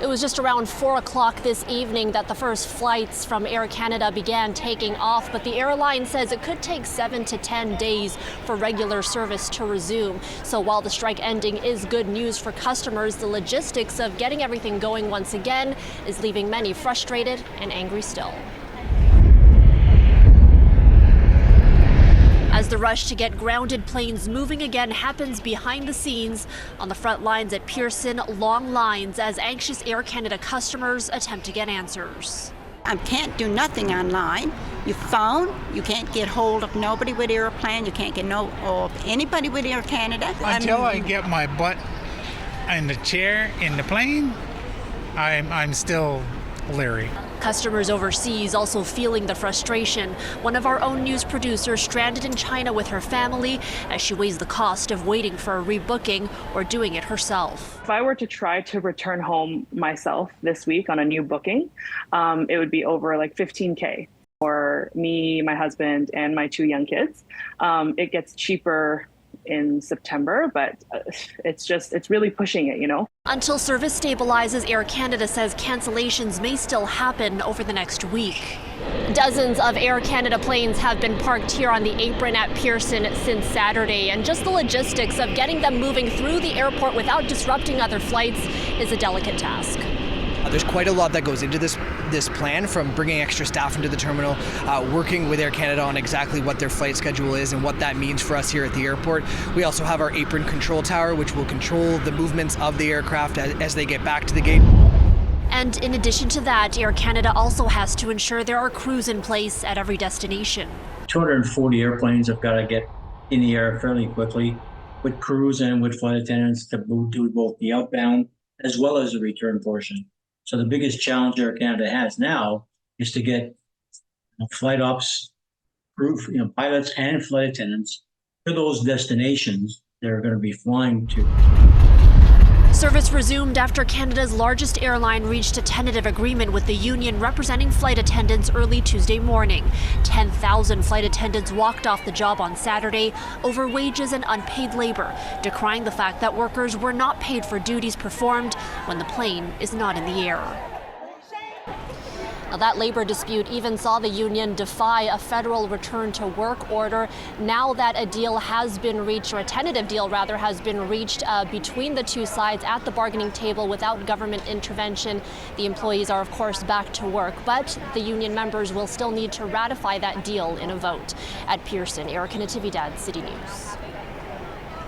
It was just around 4 o'clock this evening that the first flights from Air Canada began taking off, but the airline says it could take 7 to 10 days for regular service to resume. So while the strike ending is good news for customers, the logistics of getting everything going once again is leaving many frustrated and angry still. As the rush to get grounded planes moving again happens behind the scenes, on the front lines at Pearson, long lines as anxious Air Canada customers attempt to get answers. I can't do nothing online. You phone, you can't get hold of nobody with airplane, you can't get of anybody with Air Canada. Until I get my butt in the chair in the plane, I'm still leery. Customers overseas also feeling the frustration. One of our own news producers stranded in China with her family as she weighs the cost of waiting for a rebooking or doing it herself. If I were to try to return home myself this week on a new booking, it would be over like $15K for me, my husband, and my 2 young kids. It gets cheaper in September, but it's really pushing it, you know. Until service stabilizes, Air Canada says cancellations may still happen over the next week. Dozens of Air Canada planes have been parked here on the apron at Pearson since Saturday, and just the logistics of getting them moving through the airport without disrupting other flights is a delicate task. There's quite a lot that goes into this plan, from bringing extra staff into the terminal, working with Air Canada on exactly what their flight schedule is and what that means for us here at the airport. We also have our apron control tower, which will control the movements of the aircraft as they get back to the gate. And in addition to that, Air Canada also has to ensure there are crews in place at every destination. 240 airplanes have got to get in the air fairly quickly, with crews and with flight attendants to do both the outbound as well as the return portion. So the biggest challenge Air Canada has now is to get flight ops, crew, pilots and flight attendants to those destinations they're going to be flying to. Service resumed after Canada's largest airline reached a tentative agreement with the union representing flight attendants early Tuesday morning. 10,000 flight attendants walked off the job on Saturday over wages and unpaid labor, decrying the fact that workers were not paid for duties performed when the plane is not in the air. Now, that labor dispute even saw the union defy a federal return to work order. Now that a deal has been reached, or a tentative deal rather, has been reached between the two sides at the bargaining table without government intervention, the employees are of course back to work, but the union members will still need to ratify that deal in a vote. At Pearson, Natividad, City News.